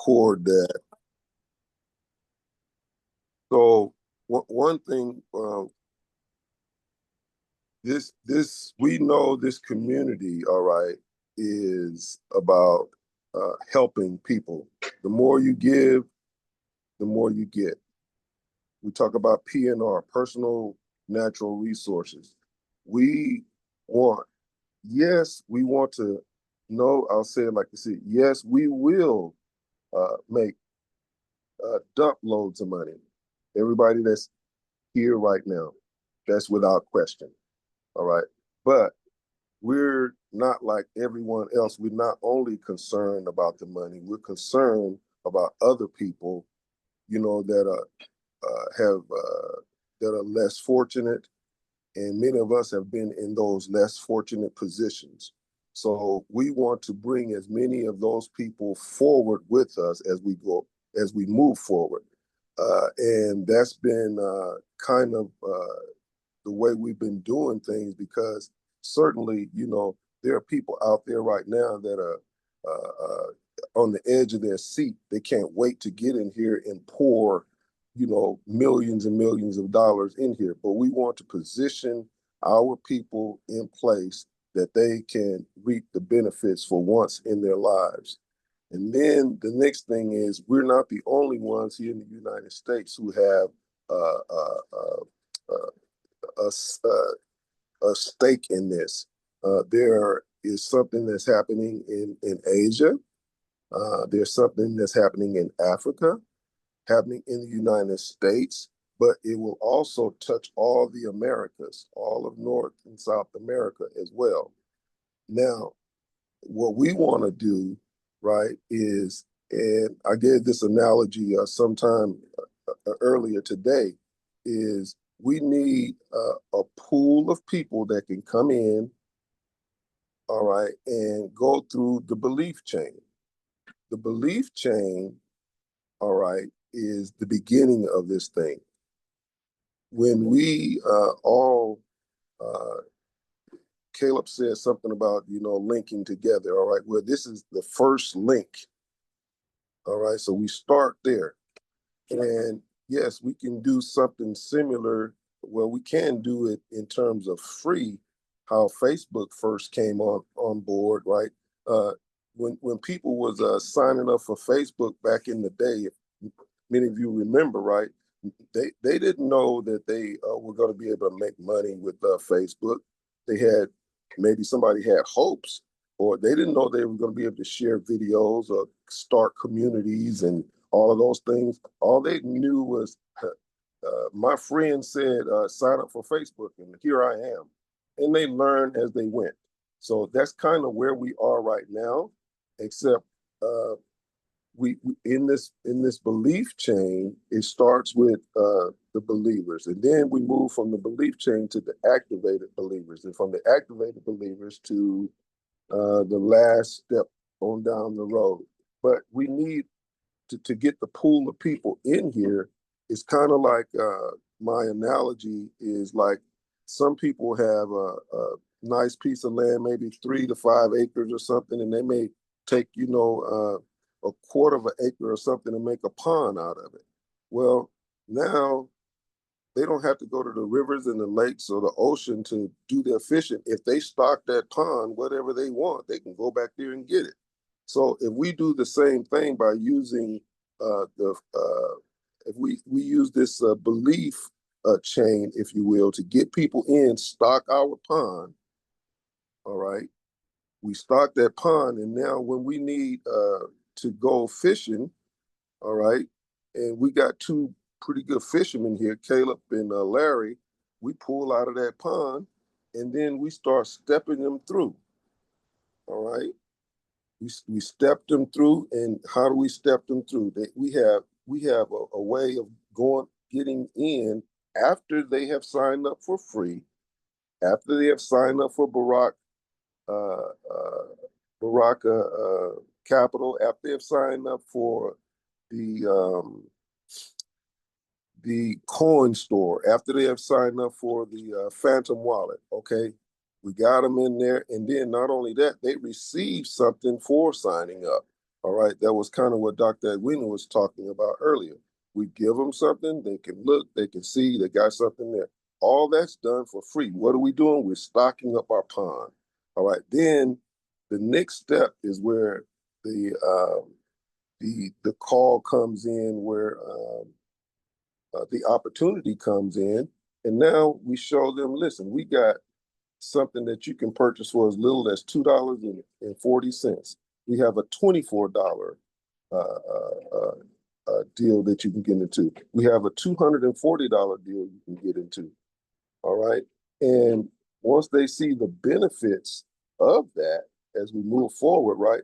record that. So one thing, this we know this community, all right, is about helping people. The more you give, the more you get. We talk about PNR, personal natural resources. We want, yes, we want to know, I'll say it like this, yes, we will make dump loads of money. Everybody that's here right now, that's without question, all right? But we're not like everyone else. We're not only concerned about the money, we're concerned about other people, that that are less fortunate, and many of us have been in those less fortunate positions. So we want to bring as many of those people forward with us as we move forward. And that's been kind of the way we've been doing things, because certainly, there are people out there right now that are on the edge of their seat. They can't wait to get in here and pour, millions and millions of dollars in here. But we want to position our people in place that they can reap the benefits for once in their lives. And then the next thing is, we're not the only ones here in the United States who have a stake in this. There is something that's happening in Asia. There's something that's happening in Africa, happening in the United States, but it will also touch all the Americas, all of North and South America as well. Now, what we want to do, right, is, and I gave this analogy sometime earlier today, is we need a pool of people that can come in, all right, and go through the belief chain. The belief chain, all right, is the beginning of this thing. When we all, Caleb said something about, linking together, all right, well, this is the first link, all right, so we start there. And yes, we can do something similar. Well, we can do it in terms of free, how Facebook first came on board, right? When people was signing up for Facebook back in the day, if many of you remember, right? They didn't know that they were going to be able to make money with Facebook. Maybe somebody had hopes, or they didn't know they were going to be able to share videos or start communities and all of those things. All they knew was, my friend said, sign up for Facebook, and here I am. And they learned as they went. So that's kind of where we are right now, except we in this belief chain, it starts with the believers, and then we move from the belief chain to the activated believers, and from the activated believers to the last step on down the road. But we need to get the pool of people in here. It's kind of like, my analogy is like, some people have a nice piece of land, maybe 3 to 5 acres or something, and they may take, a quarter of an acre or something and make a pond out of it. Well, now they don't have to go to the rivers and the lakes or the ocean to do their fishing. If they stock that pond, whatever they want, they can go back there and get it. So if we do the same thing by using if we use this belief chain, if you will, to get people in, stock our pond, all right? We stock that pond, and now when we need to go fishing, all right, and we got 2 pretty good fishermen here, Caleb and Larry, we pull out of that pond, and then we start stepping them through, all right? We step them through, and how do we step them through? We have a way of getting in after they have signed up for free, after they have signed up for Barack Capital, after they have signed up for the coin store, after they have signed up for the Phantom wallet. Okay, we got them in there, and then not only that, they receive something for signing up. All right, that was kind of what Dr. Edwina was talking about earlier. We give them something, they can look, they can see, they got something there. All that's done for free. What are we doing? We're stocking up our pond. All right, then the next step is where the the call comes in, where the opportunity comes in, and now we show them, listen, we got something that you can purchase for as little as $2.40. We have a $24 uh, deal that you can get into. We have a $240 deal you can get into. All right. And once they see the benefits of that as we move forward, right,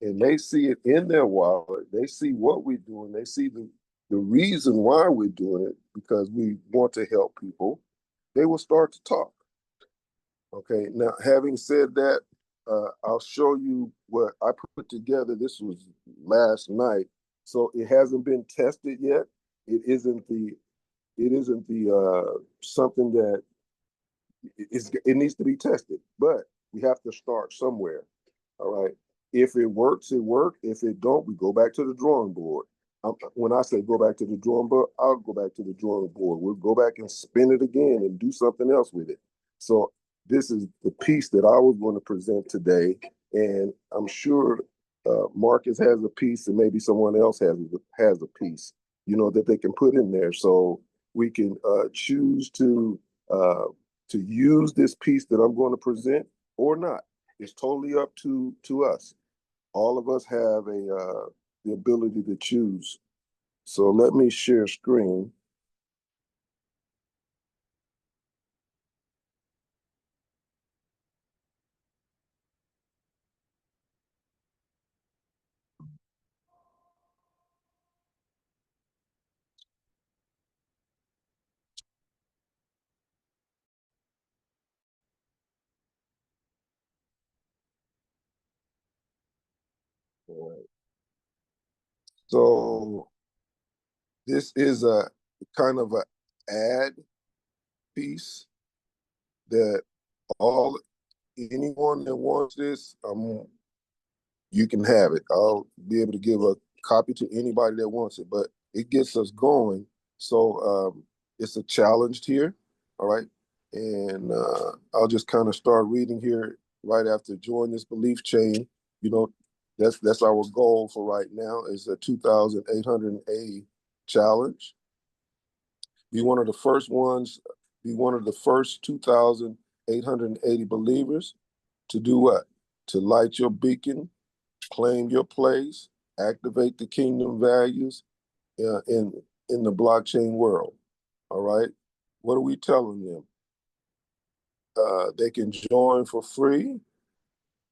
and they see it in their wallet, they see what we're doing, they see the reason why we're doing it, because we want to help people, they will start to talk. Okay, now having said that, I'll show you what I put together. This was last night, so it hasn't been tested yet. It isn't the something that it needs to be tested, but we have to start somewhere. All right. If it works, it works. If it don't, we go back to the drawing board. When I say go back to the drawing board, I'll go back to the drawing board. We'll go back and spin it again and do something else with it. So this is the piece that I was going to present today, and I'm sure Marcus has a piece, and maybe someone else has a piece, that they can put in there, so we can choose uh, to use this piece that I'm going to present or not. It's totally up to us. All of us have the ability to choose. So let me share screen. So this is a kind of a ad piece that all anyone that wants this, you can have it. I'll be able to give a copy to anybody that wants it, but it gets us going. So it's a challenge here, all right? And I'll just kind of start reading here right after join this belief chain. You know, that's our goal for right now is a 2,880 challenge. Be one of the first ones, be one of the first 2,880 believers to do what? To light your beacon, claim your place, activate the kingdom values in the blockchain world. All right. What are we telling them? They can join for free,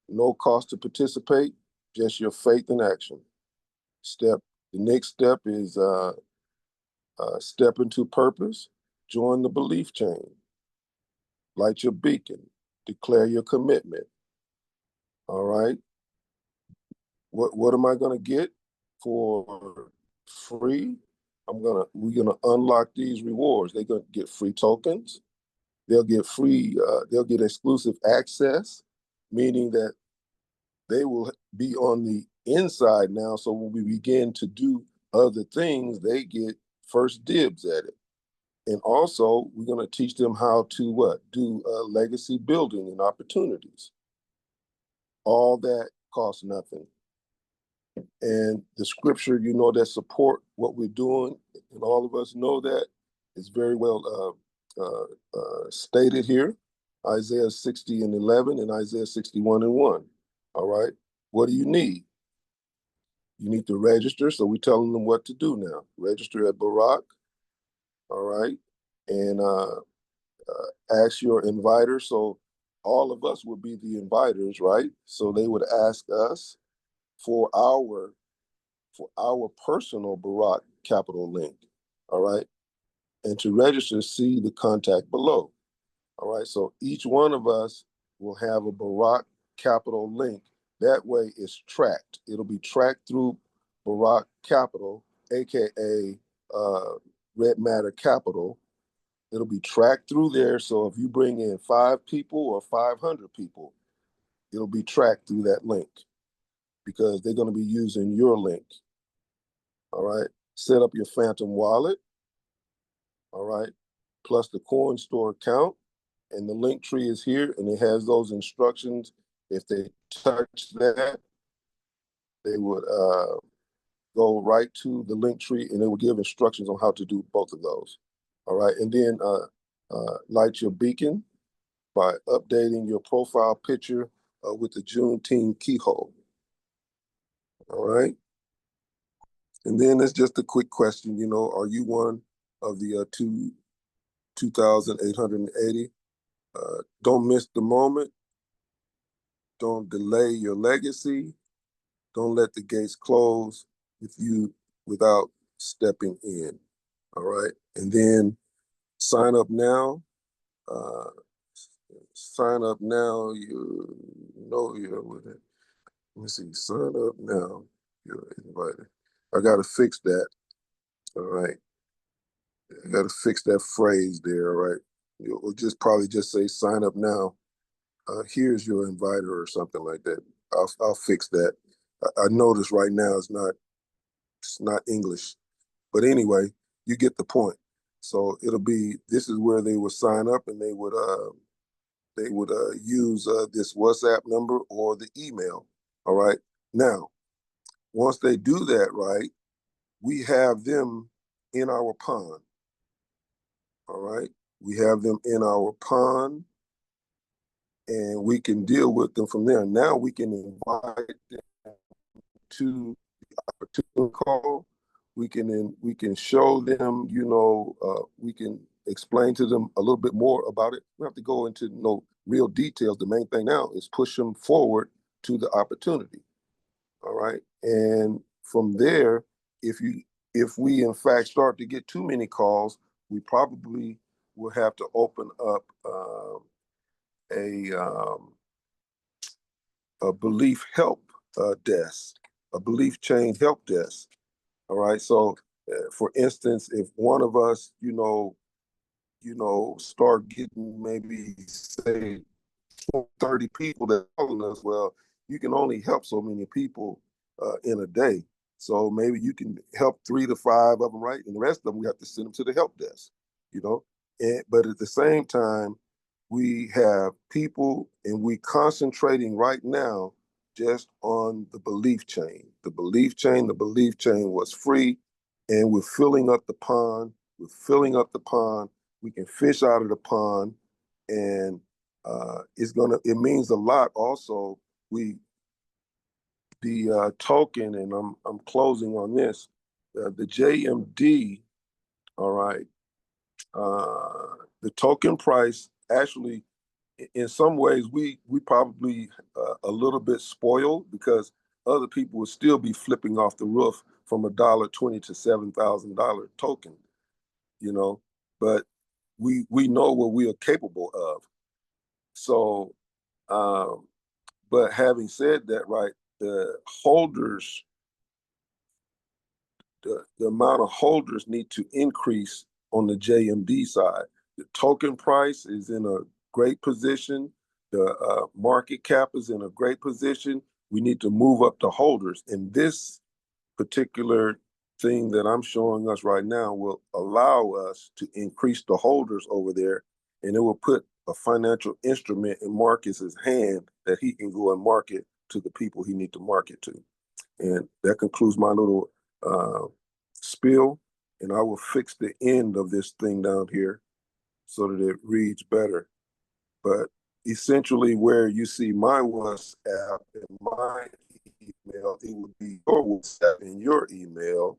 no cost to participate, just your faith and action. Step. The next step is step into purpose. Join the belief chain. Light your beacon. Declare your commitment. All right. What am I going to get for free? We're gonna unlock these rewards. They're gonna get free tokens. They'll get exclusive access, meaning that they will be on the inside now. So when we begin to do other things, they get first dibs at it. And also, we're going to teach them how to do legacy building and opportunities. All that costs nothing. And the scripture, that support what we're doing, and all of us know that, is very well stated here. Isaiah 60:11 and Isaiah 61:1. All right. What do you need? You need to register. So we're telling them what to do now. Register at Barak. All right. And ask your inviter. So all of us would be the inviters, right? So they would ask us for our personal Barak capital link. All right. And to register, see the contact below. All right. So each one of us will have a Barak capital link. That way it's tracked. It'll be tracked through Barak Capital, aka Red Matter Capital. It'll be tracked through there. So if you bring in 5 people or 500 people, it'll be tracked through that link. because they're going to be using your link. All right. Set up your Phantom wallet. All right. Plus the coin store account. And the link tree is here, and it has those instructions. If they touch that, they would go right to the link tree, and it will give instructions on how to do both of those. All right. And then light your beacon by updating your profile picture with the Juneteenth keyhole. All right. And then it's just a quick question, you know, are you one of the 2,880? Don't miss the moment. Don't delay your legacy. Don't let the gates close with you without stepping in. All right. And then sign up now. Sign up now. You know you're with it. Let me see. Sign up now. You're invited. I got to fix that. All right. I got to fix that phrase there. All right. You'll just probably just say sign up now. Here's your inviter or something like that. I'll fix that. I notice right now it's not English, but anyway, you get the point. So it'll be, this is where they would sign up, and they would use this WhatsApp number or the email. All right. Now, once they do that, right, we have them in our pond. All right. We have them in our pond, and we can deal with them from there. Now we can invite them to the opportunity call. We can show them, you know, we can explain to them a little bit more about it. We don't have to go into no real details. The main thing now is push them forward to the opportunity. All right. And from there, if we in fact start to get too many calls, we probably will have to open up a belief help desk, a belief change help desk. All right. So, for instance, if one of us, start getting maybe say 30 people that are calling us, well, you can only help so many people in a day. So maybe you can help 3 to 5 of them, right? And the rest of them, we have to send them to the help desk, you know? But at the same time, we have people, and we concentrating right now just on the belief chain. The belief chain was free, and we're filling up the pond. We're filling up the pond. We can fish out of the pond, and it means a lot. Also, the token, and I'm closing on this. The JMD, all right. The token price actually, in some ways, we probably a little bit spoiled, because other people would still be flipping off the roof from $1.20 to $7,000 token, you know. But we know what we are capable of. So, but having said that, right, the holders, the amount of holders need to increase on the JMD side. The token price is in a great position. The market cap is in a great position. We need to move up the holders. And this particular thing that I'm showing us right now will allow us to increase the holders over there, and it will put a financial instrument in Marcus's hand that he can go and market to the people he need to market to. And that concludes my little spiel, and I will fix the end of this thing down here so that it reads better. But essentially, where you see my WhatsApp and my email, it would be your WhatsApp and your email,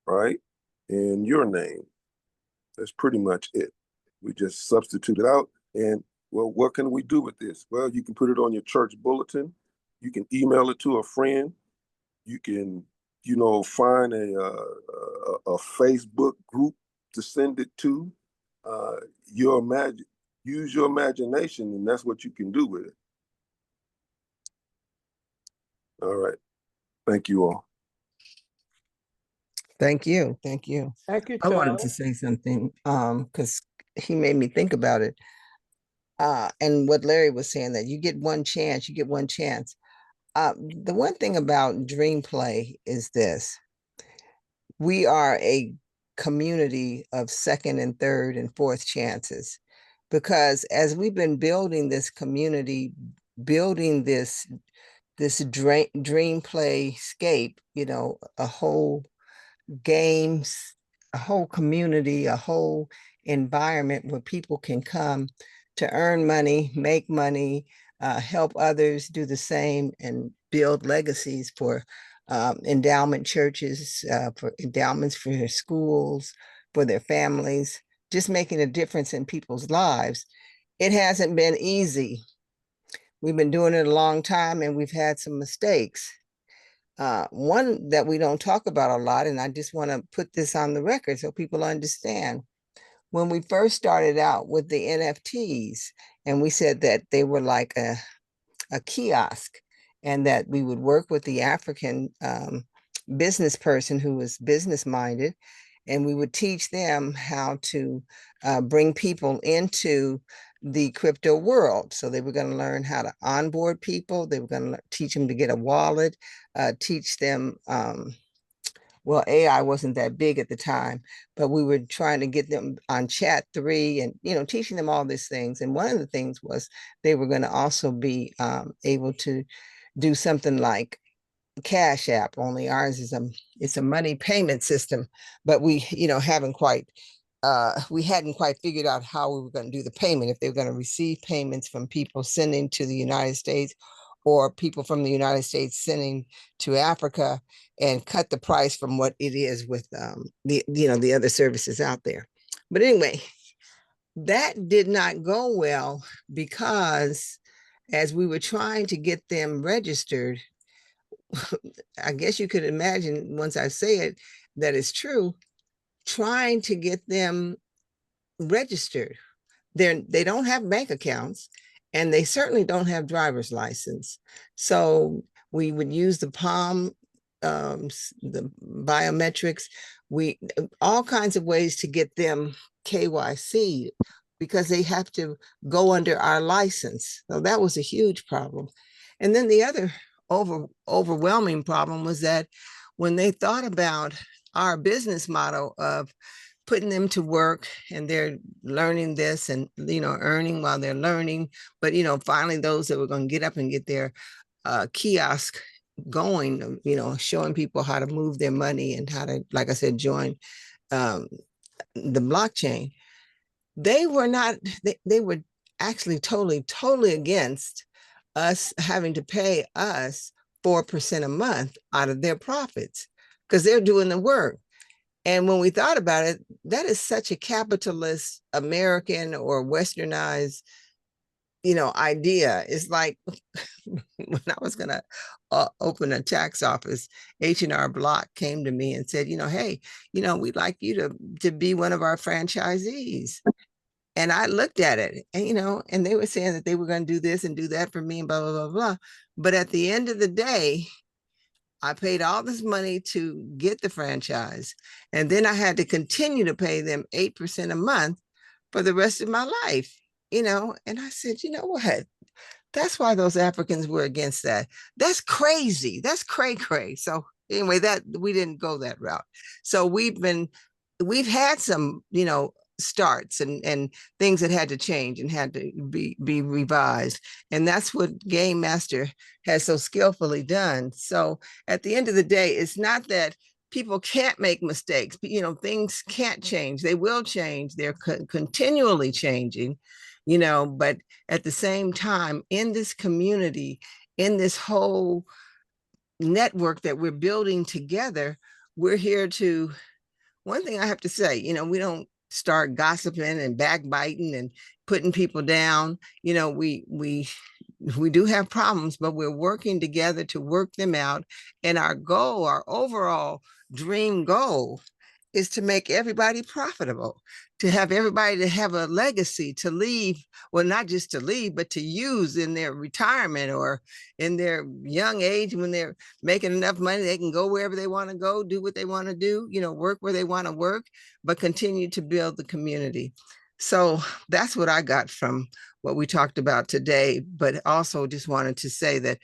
right? And your name. That's pretty much it. We just substitute it out. And, well, what can we do with this? Well, you can put it on your church bulletin. You can email it to a friend. You can, find a Facebook group to send it to. Use your imagination, and that's what you can do with it. All right. Thank you all. Thank you. Thank you. Thank you, I wanted to Charles. say something because he made me think about it. And what Larry was saying, that you get one chance, The one thing about DreamPlay is this: we are a community of second and third and fourth chances. Because as we've been building this community, building this dream play scape, a whole games, a whole community, a whole environment where people can come to earn money, make money, help others do the same, and build legacies for endowment churches, for endowments for their schools, for their families, just making a difference in people's lives. It hasn't been easy. We've been doing it a long time and we've had some mistakes. One that we don't talk about a lot, and I just want to put this on the record so people understand. When we first started out with the NFTs, and we said that they were like a kiosk, and that we would work with the African business person who was business minded, and we would teach them how to bring people into the crypto world. So they were going to learn how to onboard people. They were going to teach them to get a wallet, teach them, well, AI wasn't that big at the time, but we were trying to get them on Chat3 and, teaching them all these things. And one of the things was they were going to also be able to do something like Cash App, only ours is it's a money payment system, but we hadn't quite figured out how we were going to do the payment, if they were going to receive payments from people sending to the United States or people from the United States sending to Africa, and cut the price from what it is with the other services out there. But anyway, that did not go well because as we were trying to get them registered, I guess you could imagine, once I say it, that it's true, trying to get them registered. They don't have bank accounts, and they certainly don't have driver's license. So we would use the palm, the biometrics, all kinds of ways to get them KYC, because they have to go under our license. So that was a huge problem. And then the other overwhelming problem was that when they thought about our business model of putting them to work, and they're learning this and earning while they're learning, but finally those that were going to get up and get their kiosk going, showing people how to move their money and how to, like I said, join the blockchain. They were not, they were actually totally against us having to pay us 4% a month out of their profits, because they're doing the work. And when we thought about it, that is such a capitalist American or westernized, idea. It's like when I was going to open a tax office, H&R Block came to me and said, hey, we'd like you to be one of our franchisees. And I looked at it and, and they were saying that they were going to do this and do that for me and blah, blah, blah, blah. But at the end of the day, I paid all this money to get the franchise, and then I had to continue to pay them 8% a month for the rest of my life, and I said, you know what? That's why those Africans were against that. That's crazy. That's cray. So anyway, that we didn't go that route. So we've had some, starts and things that had to change and had to be revised. And that's what Game Master has so skillfully done. So at the end of the day, it's not that people can't make mistakes, but things can't change. They will change. They're continually changing, but at the same time, in this community, in this whole network that we're building together, we're here to, one thing I have to say, we don't start gossiping and backbiting and putting people down. We do have problems, but we're working together to work them out. And our goal, our overall dream goal, is to make everybody profitable, to have everybody to have a legacy to leave, well, not just to leave, but to use in their retirement or in their young age when they're making enough money, they can go wherever they want to go, do what they want to do, work where they want to work, but continue to build the community. So that's what I got from what we talked about today, but also just wanted to say that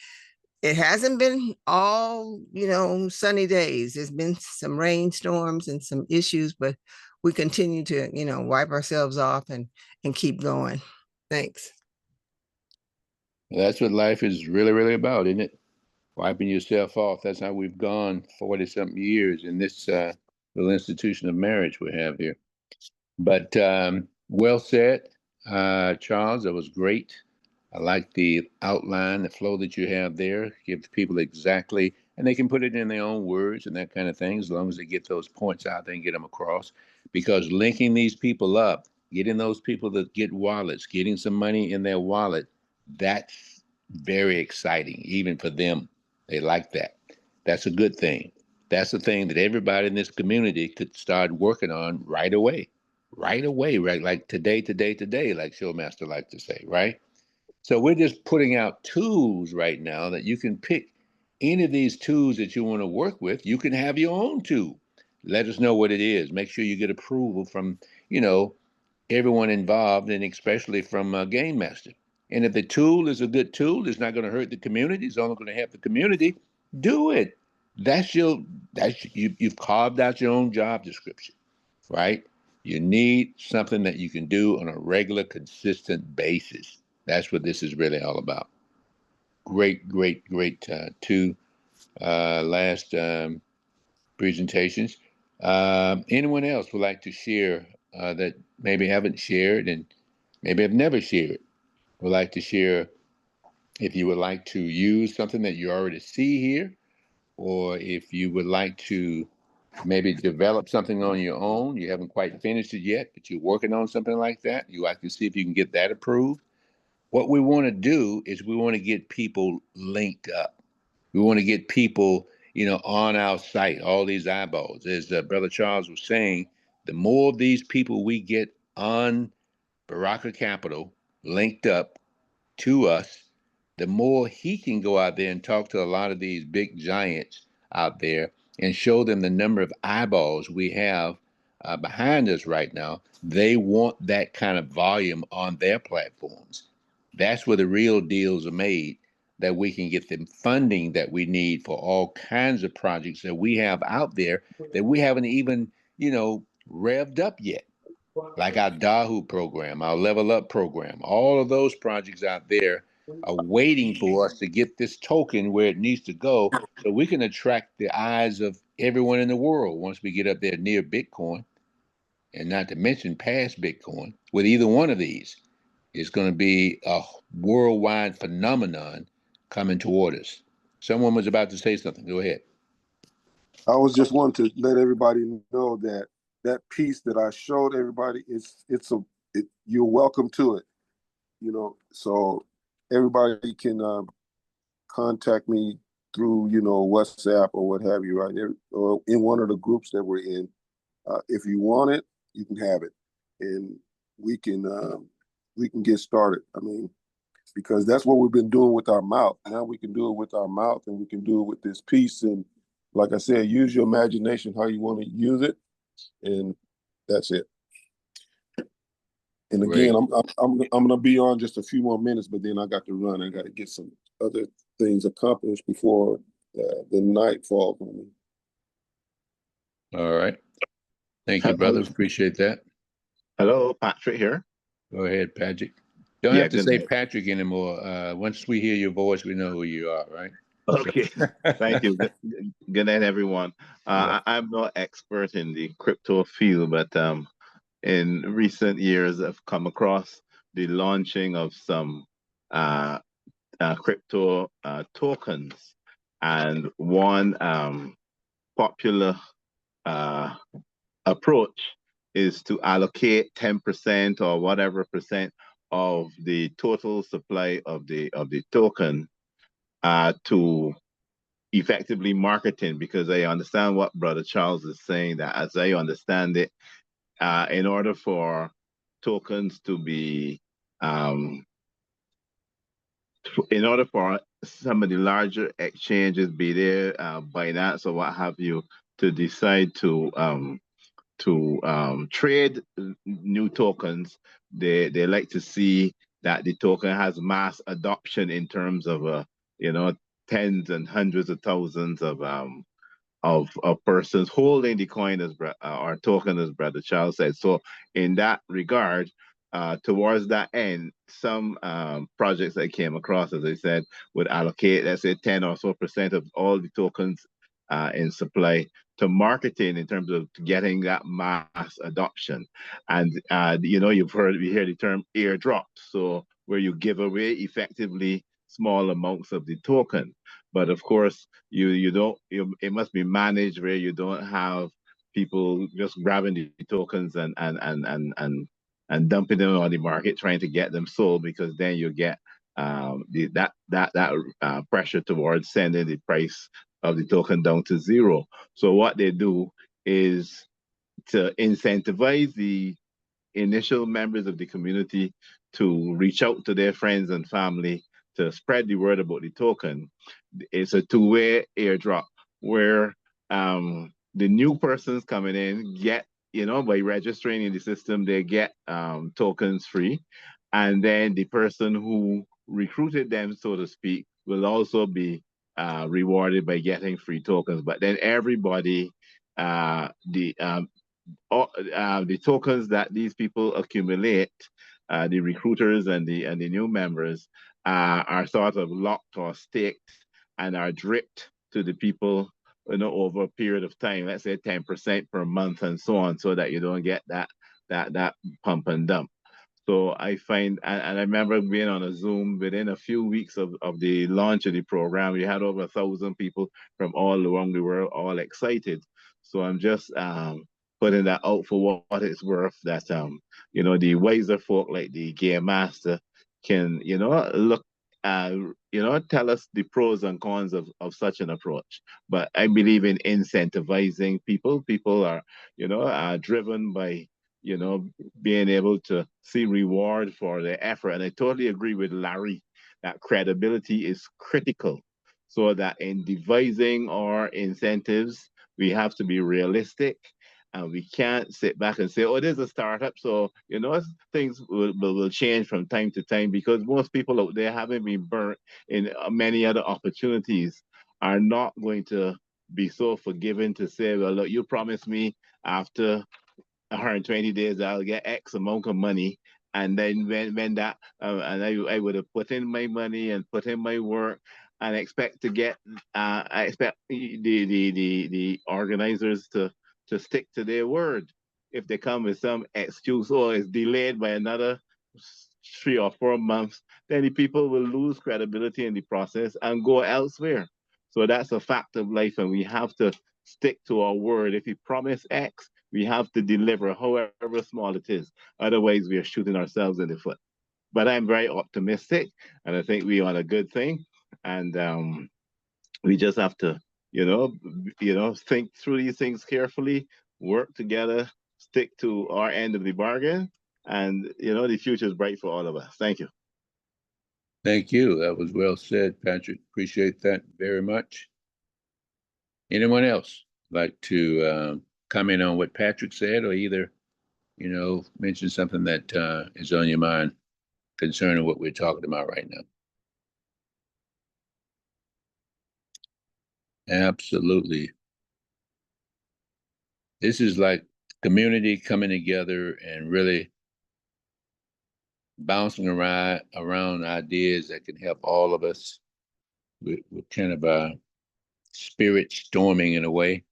It hasn't been all, sunny days. There's been some rainstorms and some issues, but we continue to, wipe ourselves off and keep going. Thanks. That's what life is really, really about, isn't it? Wiping yourself off. That's how we've gone 40 something years in this little institution of marriage we have here. But well said, Charles. That was great. I like the outline, the flow that you have there. Give the people exactly, and they can put it in their own words and that kind of thing, as long as they get those points out there and get them across. Because linking these people up, getting those people that get wallets, getting some money in their wallet, that's very exciting, even for them. They like that. That's a good thing. That's the thing that everybody in this community could start working on right away. Right away, right? Like today, today, today, like Showmaster likes to say, right? So we're just putting out tools right now that you can pick any of these tools that you want to work with. You can have your own tool. Let us know what it is. Make sure you get approval from, you know, everyone involved, and especially from Game Master. And if the tool is a good tool, it's not going to hurt the community. It's only going to help the community. Do it. You've carved out your own job description, right? You need something that you can do on a regular, consistent basis. That's what this is really all about. Great, great, great two last presentations. Anyone else would like to share that maybe haven't shared and maybe have never shared? Would like to share if you would like to use something that you already see here, or if you would like to maybe develop something on your own. You haven't quite finished it yet, but you're working on something like that. You like to see if you can get that approved. What we want to do is we want to get people linked up. We want to get people, on our site, all these eyeballs. As Brother Charles was saying, the more of these people we get on Baraka Capital linked up to us, the more he can go out there and talk to a lot of these big giants out there and show them the number of eyeballs we have behind us right now. They want that kind of volume on their platforms. That's where the real deals are made, that we can get the funding that we need for all kinds of projects that we have out there that we haven't even, revved up yet, like our Dahu program, our Level Up program. All of those projects out there are waiting for us to get this token where it needs to go so we can attract the eyes of everyone in the world once we get up there near Bitcoin, and not to mention past Bitcoin. With either one of these, it's going to be a worldwide phenomenon coming toward us. Someone was about to say something. Go ahead. I was just wanting to let everybody know that that piece that I showed everybody you're welcome to it. So everybody can contact me through WhatsApp or what have you, right? Or in one of the groups that we're in. If you want it, you can have it, and we can get started. I mean, because that's what we've been doing with our mouth. Now we can do it with our mouth, and we can do it with this piece. And like I said, use your imagination how you want to use it, and that's it. And again, Great. I'm gonna be on just a few more minutes, but then I got to run. I got to get some other things accomplished before the night falls on me. All right. Thank you, brother. Appreciate that. Hello, Patrick here. Go ahead, Patrick. Don't Yeah, have to say Patrick anymore. Once we hear your voice, we know who you are, right? Okay. Thank you. Good night, everyone. Yeah. I'm no expert in the crypto field, but in recent years, I've come across the launching of some crypto tokens, and one popular approach is to allocate 10% or whatever percent of the total supply of the token to effectively marketing, because I understand what Brother Charles is saying, that as I understand it, in order for tokens to be, in order for some of the larger exchanges, be there, Binance or what have you, to decide to trade new tokens, they like to see that the token has mass adoption in terms of tens and hundreds of thousands of persons holding the coin as or token, as Brother Charles said. So in that regard, towards that end, some projects I came across, as I said, would allocate, let's say, 10 or so percent of all the tokens in supply to marketing in terms of getting that mass adoption. And you know, we hear the term airdrop, so where you give away effectively small amounts of the token. But of course, you don't it must be managed where you don't have people just grabbing the tokens and dumping them on the market trying to get them sold, because then you get that pressure towards sending the price of the token down to zero. So what they do is to incentivize the initial members of the community to reach out to their friends and family to spread the word about the token. It's a two-way airdrop where the new persons coming in get, you know, by registering in the system, they get tokens free. And then the person who recruited them, so to speak, will also be rewarded by getting free tokens. But then everybody, the tokens that these people accumulate, the recruiters and the new members, are sort of locked or staked and are dripped to the people, you know, over a period of time. Let's say 10% per month and so on, so that you don't get that pump and dump. So I find, and I remember being on a Zoom within a few weeks of the launch of the program, we had over 1,000 people from all around the world, all excited. So I'm just putting that out for what it's worth, that you know, the wiser folk like the game master can, you know, look, you know, tell us the pros and cons of such an approach. But I believe in incentivizing people. People are, you know, are driven by, you know, being able to see reward for their effort. And I totally agree with Larry that credibility is critical. So that in devising our incentives, we have to be realistic, and we can't sit back and say, oh, there's a startup. So, you know, things will change from time to time, because most people out there, having been burnt in many other opportunities, are not going to be so forgiving to say, well, look, you promised me after 120 days I'll get X amount of money, and then when that and I would have put in my money and put in my work and expect to get I expect the organizers to stick to their word. If they come with some excuse, or it's delayed by another 3 or 4 months, then the people will lose credibility in the process and go elsewhere. So that's a fact of life, and we have to stick to our word. If we promise X, we have to deliver, however small it is. Otherwise, we are shooting ourselves in the foot. But I'm very optimistic, and I think we're on a good thing. And we just have to, think through these things carefully, work together, stick to our end of the bargain, and the future is bright for all of us. Thank you. Thank you. That was well said, Patrick. Appreciate that very much. Anyone else like to comment on what Patrick said, or either, mention something that is on your mind concerning what we're talking about right now? Absolutely. This is like community coming together and really bouncing around ideas that can help all of us with kind of spirit storming in a way.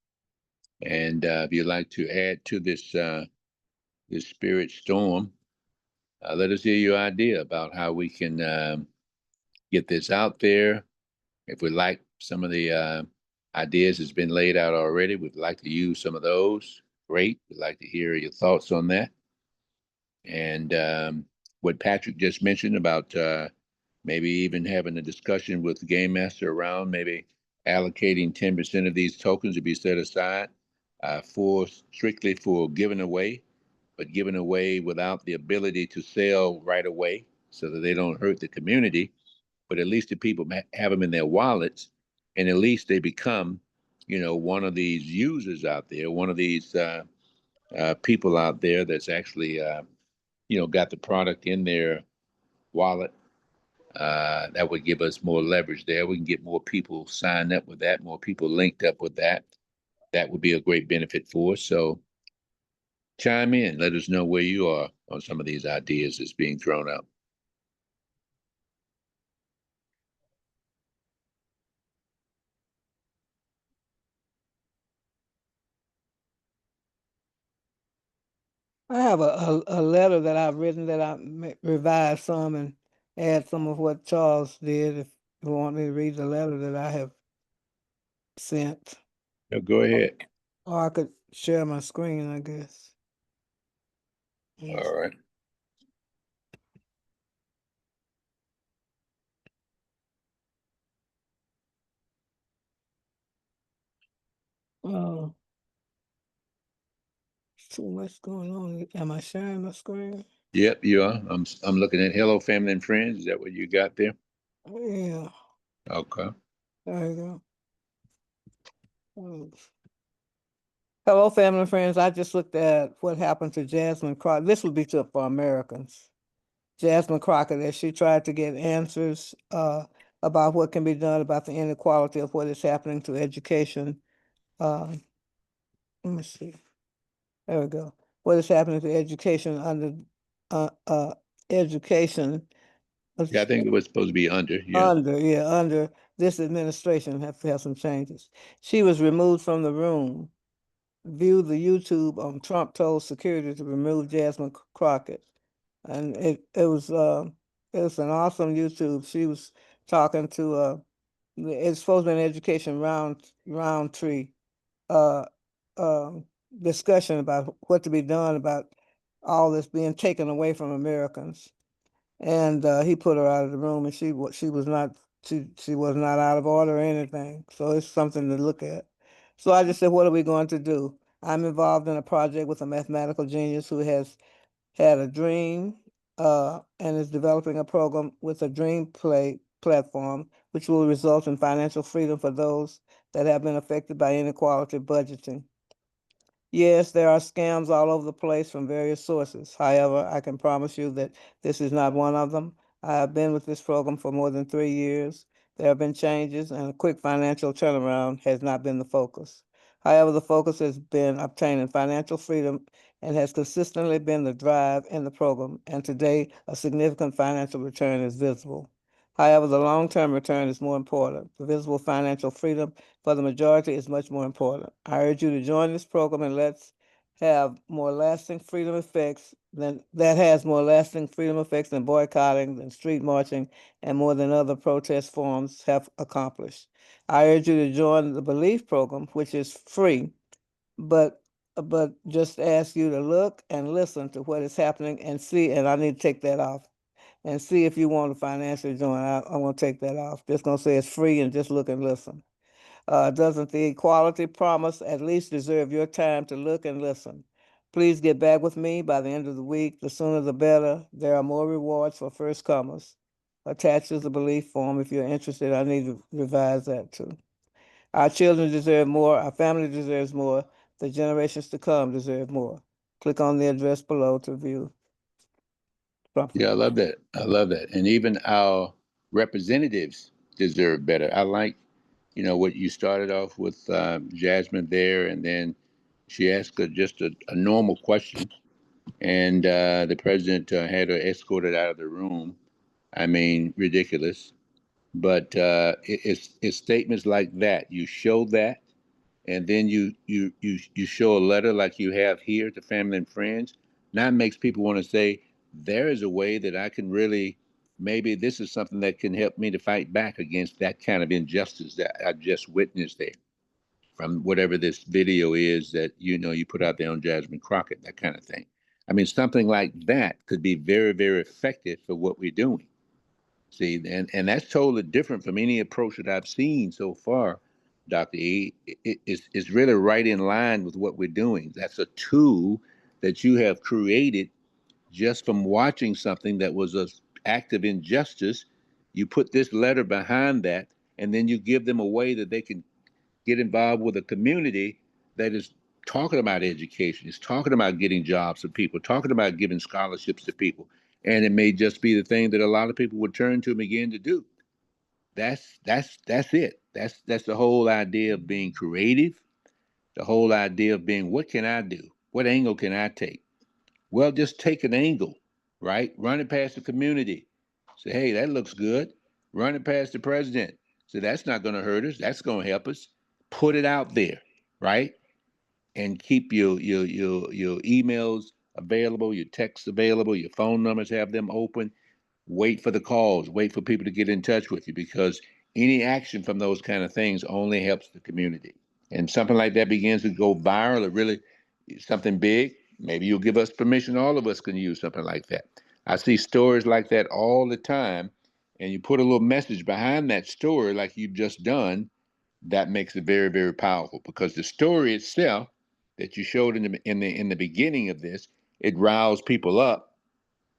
And if you'd like to add to this spirit storm, let us hear your idea about how we can get this out there. If we like some of the ideas that's been laid out already, we'd like to use some of those. Great. We'd like to hear your thoughts on that. And what Patrick just mentioned about maybe even having a discussion with the game master around maybe allocating 10% of these tokens to be set aside strictly for giving away, but giving away without the ability to sell right away so that they don't hurt the community, but at least the people have them in their wallets, and at least they become, one of these users out there, one of these people out there that's actually, got the product in their wallet That would give us more leverage there. We can get more people signed up with that, more people linked up with that. That would be a great benefit for us. So chime in, let us know where you are on some of these ideas that's being thrown out. I have a letter that I've written that I revised some and add some of what Charles did. If you want me to read the letter that I have sent, No, go ahead. or I could share my screen, I guess. All right. Oh, too much going on. Am I sharing my screen? Yep, you are. I'm looking at Hello Family and Friends. Is that what you got there? Yeah, Okay. there you go. Hello, family and friends. I just looked at what happened to Jasmine Crockett. This would be for Americans. Jasmine Crockett, as she tried to get answers about what can be done about the inequality of what is happening to education. Let me see. There we go. What is happening to education under education? Yeah, I think it was supposed to be under. Yeah. Under this administration have to have some changes. She was removed from the room. View the YouTube on Trump told security to remove Jasmine Crockett. And it was an awesome YouTube. She was talking to it's supposed to be an education round tree uh um discussion about what to be done about all this being taken away from Americans. And he put her out of the room, and she was not she was not out of order or anything. So it's something to look at. So I just said, what are we going to do? I'm involved in a project with a mathematical genius who has had a dream and is developing a program with a DreamPlay platform, which will result in financial freedom for those that have been affected by inequality budgeting. Yes, there are scams all over the place from various sources. However, I can promise you that this is not one of them. I have been with this program for more than 3 years. There have been changes, and a quick financial turnaround has not been the focus. However, the focus has been obtaining financial freedom and has consistently been the drive in the program, and today a significant financial return is visible. However, the long-term return is more important. The visible financial freedom for the majority is much more important. I urge you to join this program and let's have more lasting freedom effects than boycotting, than street marching, and more than other protest forms have accomplished. I urge you to join the Belief program, which is free, but just ask you to look and listen to what is happening and see, and I need to take that off and see if you want to financially join. I want to take that off. Just gonna say it's free and just look and listen. Doesn't the equality promise at least deserve your time to look and listen? Please get back with me by the end of the week. The sooner the better. There are more rewards for first comers. Attached is the belief form. If you're interested, I need to revise that too. Our children deserve more. Our family deserves more. The generations to come deserve more. Click on the address below to view. Yeah, I love that. I love that. And even our representatives deserve better. I like, what you started off with Jasmine there, and then she asked her just a normal question, and the president had her escorted out of the room. I mean, ridiculous. But it's statements like that. You show that, and then you show a letter like you have here to family and friends. Now it makes people want to say there is a way that I can really, maybe this is something that can help me to fight back against that kind of injustice that I just witnessed there from whatever this video is that you put out there on Jasmine Crockett, that kind of thing. I mean, something like that could be very, very effective for what we're doing. See, and that's totally different from any approach that I've seen so far, Dr. E. It's really right in line with what we're doing. That's a tool that you have created just from watching something that was an act of injustice. You put this letter behind that, and then you give them a way that they can get involved with a community that is talking about education, is talking about getting jobs to people, talking about giving scholarships to people. and it may just be the thing that a lot of people would turn to begin to do. That's it. That's the whole idea of being creative. The whole idea of being, what can I do? What angle can I take? Well, just take an angle, right? Run it past the community. Say, hey, that looks good. Run it past the president. Say, that's not going to hurt us. That's going to help us. Put it out there, right? And keep your emails available, your texts available, your phone numbers, have them open. Wait for the calls. Wait for people to get in touch with you, because any action from those kind of things only helps the community. And something like that begins to go viral, or really something big, maybe you'll give us permission. All of us can use something like that. I see stories like that all the time, and you put a little message behind that story like you've just done. That makes it very, very powerful, because the story itself that you showed in the beginning of this, it roused people up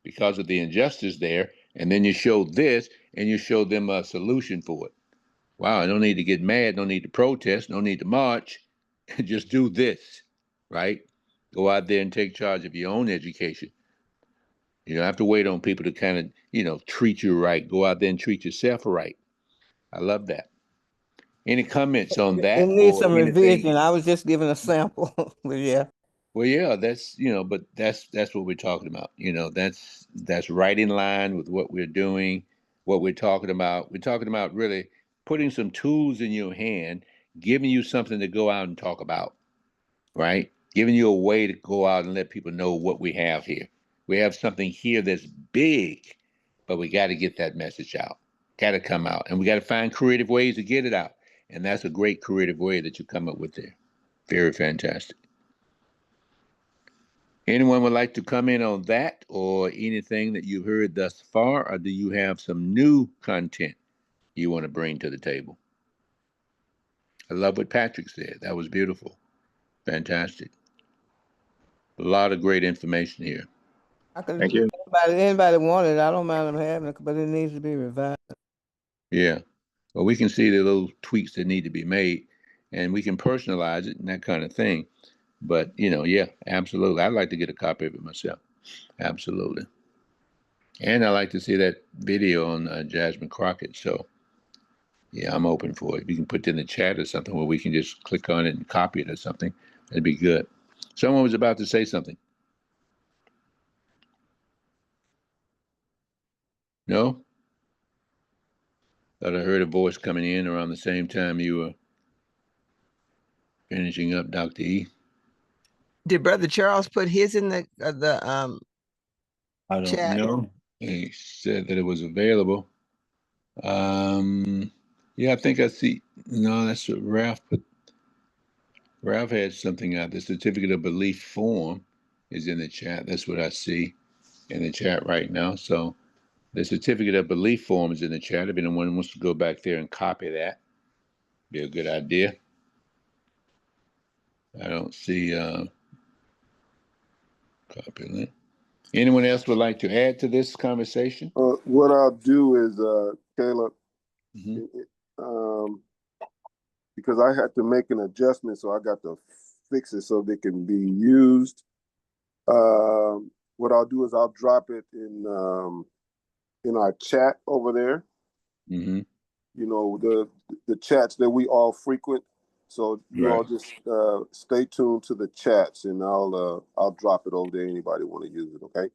because of the injustice there, and then you show this and you show them a solution for it. Wow, I don't need to get mad, no need to protest, no need to march. Just do this, right? Go out there and take charge of your own education. You don't have to wait on people to kind of, treat you right. Go out there and treat yourself right. I love that. Any comments on It that needs or some anything? revision. I was just giving a sample, but yeah. Well, yeah, that's but that's what we're talking about. That's right in line with what we're doing, what we're talking about. We're talking about really putting some tools in your hand, giving you something to go out and talk about, right? Giving you a way to go out and let people know what we have here. We have something here that's big, but we got to get that message out. Got to come out, and we got to find creative ways to get it out. And that's a great creative way that you come up with there. Very fantastic. Anyone would like to comment on that or anything that you've heard thus far, or do you have some new content you want to bring to the table? I love what Patrick said. That was beautiful. Fantastic. A lot of great information here. I could, Thank you. anybody want it, I don't mind them having it, but it needs to be revised. Yeah. Well, we can see the little tweaks that need to be made, and we can personalize it and that kind of thing. But, yeah, absolutely. I'd like to get a copy of it myself. Absolutely. And I like to see that video on Jasmine Crockett. So, yeah, I'm open for it. You can put it in the chat or something where we can just click on it and copy it or something. That'd be good. Someone was about to say something. No? Thought I heard a voice coming in around the same time you were finishing up, Dr. E. Did Brother Charles put his in the I don't chat? know. He said that it was available. Yeah, I think I see. No, that's what Ralph put. Ralph had something out. The certificate of belief form is in the chat. That's what I see in the chat right now. So the certificate of belief form is in the chat. If anyone wants to go back there and copy that, be a good idea. I don't see copy link. Anyone else would like to add to this conversation? What I'll do is, Caleb, Mhm. because I had to make an adjustment, so I got to fix it so they can be used. What I'll do is I'll drop it in our chat over there. Mm-hmm. The chats that we all frequent. So you Right. all just stay tuned to the chats, and I'll drop it over there. Anybody want to use it? Okay.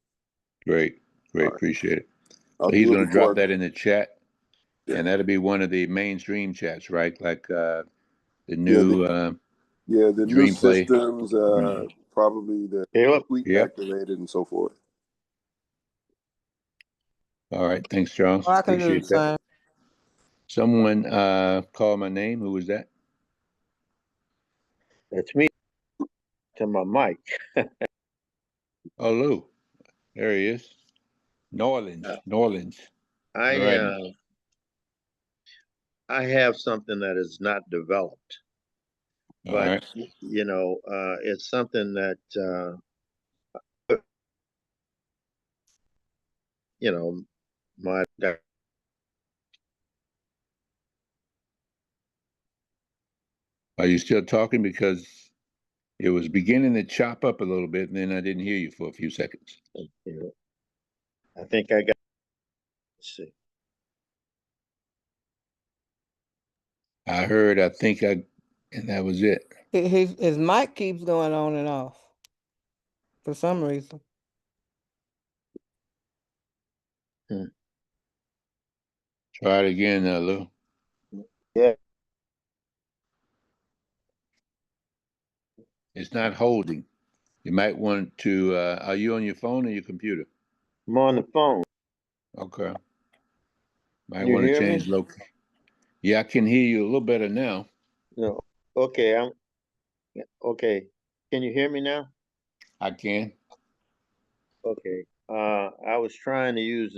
Great. All right. Appreciate it. I'll So he's do it going to drop before. that in the chat, Yeah. and that'll be one of the mainstream chats, right? Like the Yeah. new The new DreamPlay. systems, probably the Caleb? tweet Yep. activated and so forth. All right. Thanks, Charles. Well, I can do the Appreciate that. same. Someone called my name. Who was that? That's me to my mic. Oh, Lou. There he is. Norlands. I All right. I have something that is not developed, All but right. it's something that my Are you still talking? Because it was beginning to chop up a little bit, and then I didn't hear you for a few seconds. I think I got, let's see. I heard, I think I, and that was it. His mic keeps going on and off for some reason. Try it again, Lou. Yeah, It's not holding. You might want to, are you on your phone or your computer? I'm on the phone. Okay. Might Can you want to hear change me? location. Yeah, I can hear you a little better now. No. Okay, okay. Can you hear me now? I can. Okay. I was trying to use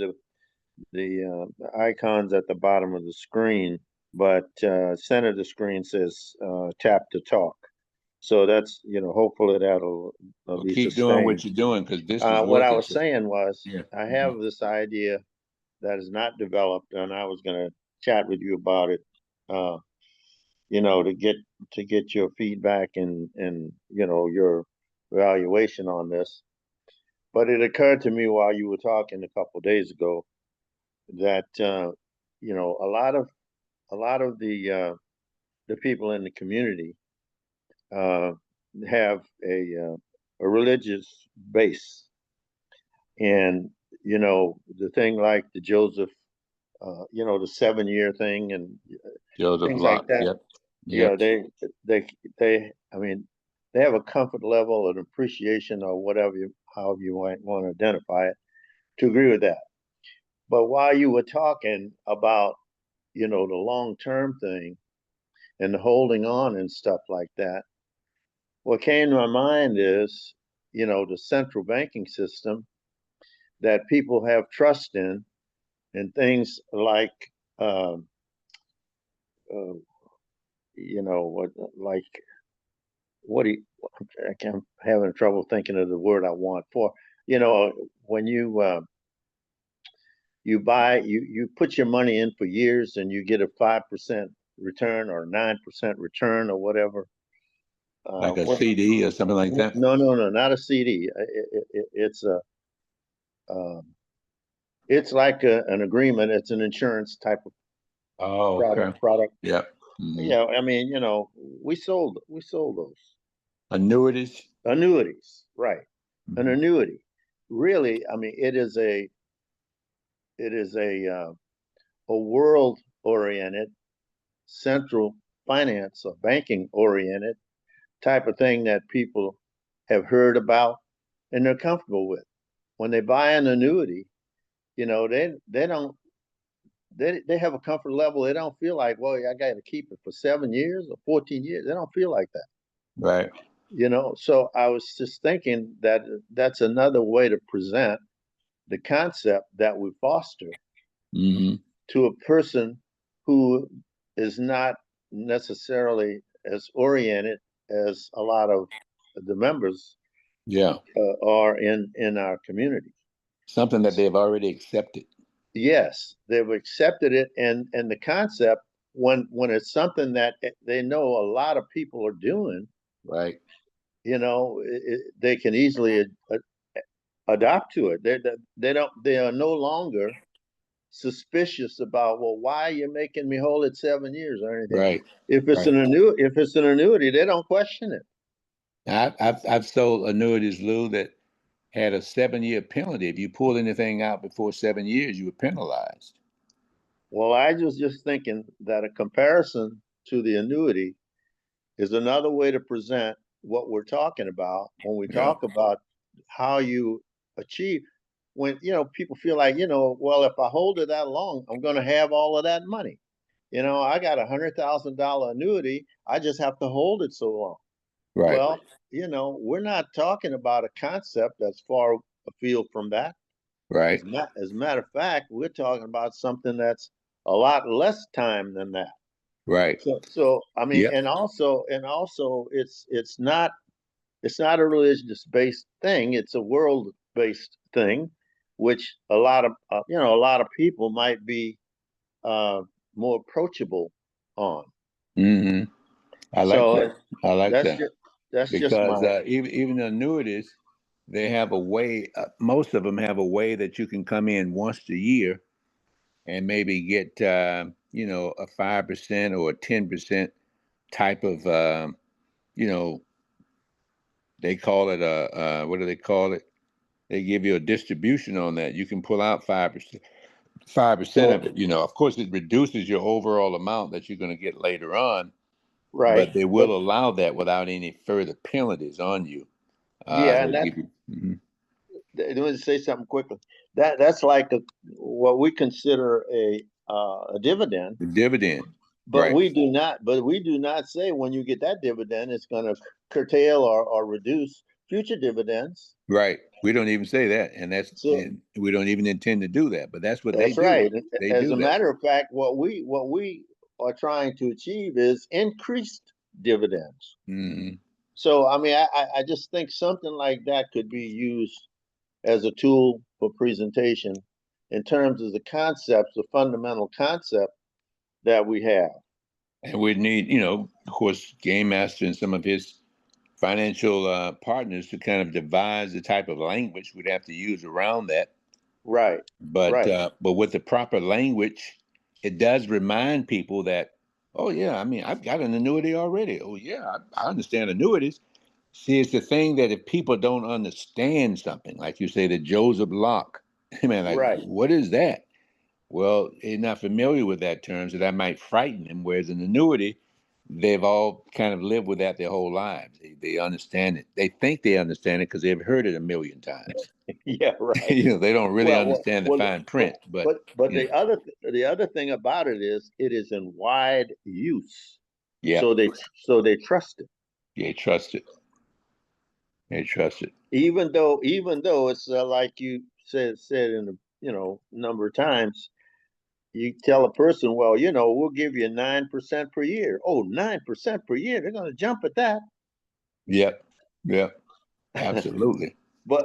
the icons at the bottom of the screen, but center of the screen says tap to talk. So that's, hopefully that'll Well, be keep doing what sustained. you're doing because this is What I working. was saying was, Yeah. I have this idea that is not developed, and I was going to chat with you about it. To get your feedback and your evaluation on this. But it occurred to me while you were talking a couple of days ago that a lot of the people in the community uh, have a religious base, and the thing like the Joseph, the 7 year thing and Joseph things like Locke. that. Yep. Yeah, Yep. they. I mean, they have a comfort level, an appreciation, or however you might want to identify it, to agree with that. But while you were talking about, the long term thing and the holding on and stuff like that, what came to my mind is, the central banking system that people have trust in, and things like, um, uh, what like what do you, I'm having trouble thinking of the word I want for, when you put your money in for years and you get a 5% return or 9% return or whatever. Like a What? CD or something like that. No, not a CD. Um, it's like an agreement. It's an insurance type of Oh, okay. product. Yep. Mm-hmm. Yeah, I mean, we sold those Annuities. annuities, right? An Mm-hmm. annuity, really. I mean, it is a world oriented, central finance or banking oriented type of thing that people have heard about and they're comfortable with. When they buy an annuity, they don't they have a comfort level. They don't feel like, well, I got to keep it for 7 years or 14 years. They don't feel like that. Right. So I was just thinking that that's another way to present the concept that we foster Mm-hmm. to a person who is not necessarily as oriented as a lot of the members Yeah. are in our community. Something that they've already accepted. Yes, they've accepted it, and the concept, when it's something that they know a lot of people are doing, Right. They can easily adopt to it. They are no longer suspicious about, well, why are you making me hold it 7 years or anything. Right. If it's Right. an annuity, they don't question it. I've sold annuities, Lou, that had a 7 year penalty. If you pulled anything out before 7 years, you were penalized. Well, I was just thinking that a comparison to the annuity is another way to present what we're talking about when we Yeah. talk about how you achieve. When people feel like, well, if I hold it that long, I'm going to have all of that money. I got $100,000 annuity. I just have to hold it so long. Right. Well, we're not talking about a concept that's far afield from that. Right. As a matter of fact, we're talking about something that's a lot less time than that. Right. So I mean, Yep. and also, it's not a religious based thing. It's a world based thing, which a lot of people might be more approachable on. Mm-hmm. I like So that. I like that's that just that's just because my even the annuities, they have a way. Most of them have a way that you can come in once a year and maybe get a 5% or a 10% type of you know they call it a what do they call it? They give you a distribution on that. You can pull out 5% of So it. Of course, it reduces your overall amount that you're going to get later on, right, but they but will allow that without any further penalties on you. yeah, They and that give you let me say something quickly. That's like what we consider a dividend, the dividend, but right? we do not say when you get that dividend, it's going to curtail or reduce future dividends. Right. We don't even say that, So and we don't even intend to do that. But that's what they that's do. right. They As do a that. matter of fact, what we are trying to achieve is increased dividends. Hmm. So I mean, I just think something like that could be used as a tool for presentation in terms of the concepts, the fundamental concept that we have. And we'd need, of course, Game Master and some of his financial partners to kind of devise the type of language we'd have to use around that. Right, But right, with the proper language, it does remind people that, oh yeah, I mean, I've got an annuity already. Oh yeah, I understand annuities. See, it's the thing that if people don't understand something, like you say, the Joseph Locke, man, like, right. what is that? Well, they're not familiar with that term, so that might frighten them. Whereas an annuity, they've all kind of lived with that their whole lives. They understand it. They think they understand it because they've heard it a million times. Yeah, right. They don't really Well, well, understand the well, fine but print, but but you know, the other thing about it is it is in wide use, yeah, so they trust it. they trust it. They trust it. Even though it's like you said in number of times, you tell a person, well, we'll give you 9% per year. Oh, 9% per year, they're going to jump at that. Yep, yep, absolutely,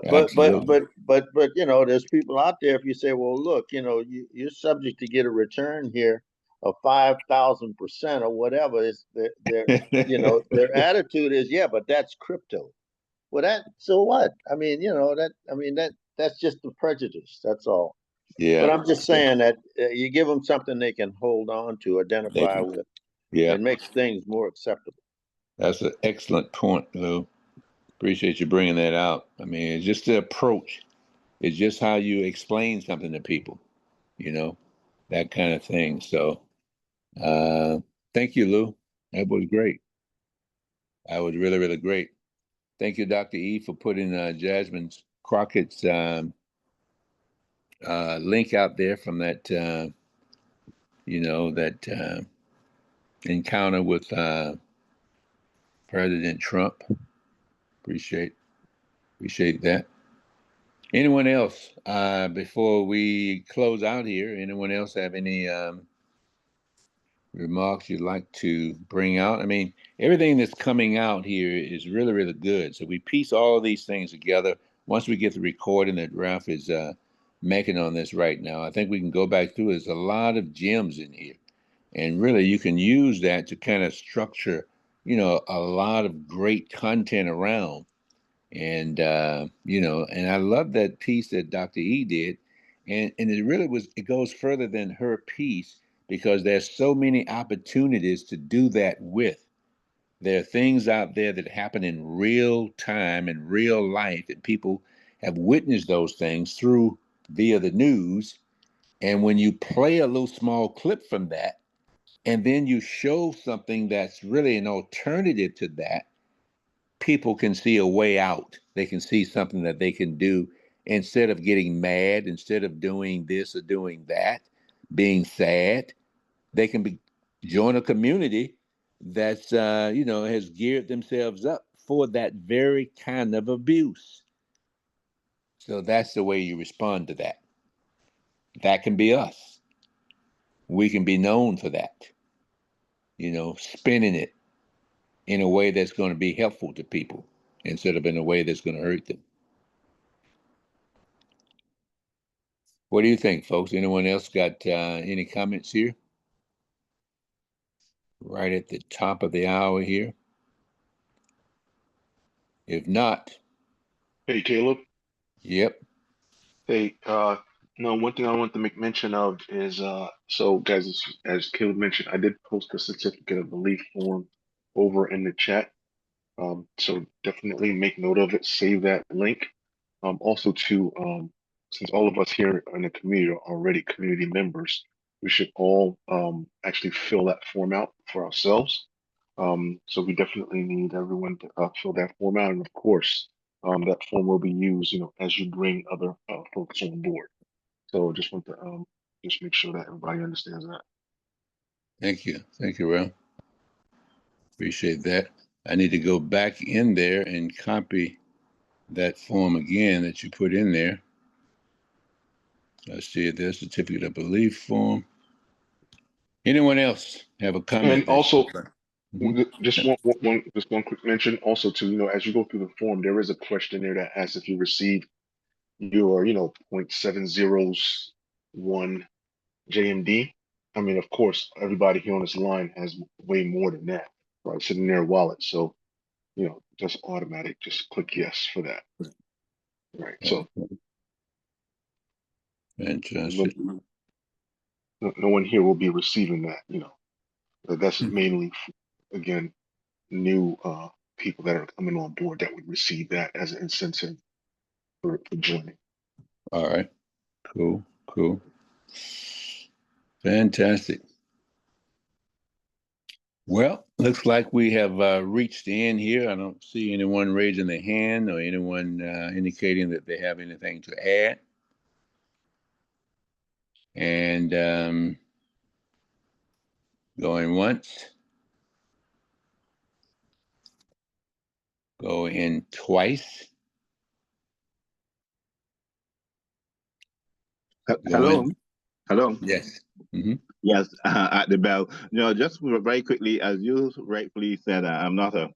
absolutely. But there's people out there. If you say, well, look, you're subject to get a return here of 5,000% or whatever, is their attitude is, yeah, but that's crypto. Well, so what? That's just the prejudice. That's all. But Yeah, I'm just yeah, saying that you give them something they can hold on to, they identify can. with. Yeah, It makes things more acceptable. that's an excellent point, Lou. Appreciate you bringing that out. I mean, it's just the approach. It's just how you explain something to people, you know, that kind of thing. So, uh, thank you, Lou. That was great. That was really, really great. Thank you, Dr. E, for putting Jasmine Crockett's link out there from that, that encounter with President Trump. Appreciate appreciate that. Anyone else before we close out here? Anyone else have any remarks you'd like to bring out? I mean, everything that's coming out here is really, really good. So we piece all of these things together. Once we get the recording that Ralph is making on this right now, I think we can go back through. There's a lot of gems in here, and really, you can use that to kind of structure, a lot of great content around. And I love that piece that Dr. E did, and it really was. It goes further than her piece because there's so many opportunities to do that with. There are things out there that happen in real time in real life, and people have witnessed those things through via the news. And when you play a little small clip from that, and then you show something that's really an alternative to that, people can see a way out. They can see something that they can do instead of getting mad, instead of doing this or doing that, being sad. They can join a community that's has geared themselves up for that very kind of abuse. So that's the way you respond to that. That can be us. We can be known for that. Spinning it in a way that's going to be helpful to people instead of in a way that's going to hurt them. What do you think, folks? Anyone else got any comments here? Right at the top of the hour here. If not, Hey, Caleb. Yep. Hey, no, one thing I want to make mention of is, so guys, as Caleb mentioned, I did post a certificate of belief form over in the chat. So definitely make note of it, save that link. Also to, since all of us here in the community are already community members, we should all actually fill that form out for ourselves. So we definitely need everyone to fill that form out, and of course, that form will be used, as you bring other folks on board. So just want to just make sure that everybody understands that. Thank you. Thank you, Ram. Appreciate that. I need to go back in there and copy that form again that you put in there. I see it there, certificate of belief form. Anyone else have a comment? And also, Mhm. just one quick mention. Also, to as you go through the form, there is a question there that asks if you received your 0.701 JMD. I mean, of course, everybody here on this line has way more than that, right? Sitting in their wallet. So, just automatic. Just click yes for that. Right. So no, Fantastic. no one here will be receiving that, That's mainly, again, new people that are coming on board that would receive that as an incentive for joining. All right. Cool. Cool. Fantastic. Well, looks like we have reached the end here. I don't see anyone raising their hand or anyone indicating that they have anything to add. And going once, go in twice. Go Hello, in. hello. Yes. Mm-hmm. Yes, at the bell. Just very quickly, as you rightfully said, I'm not a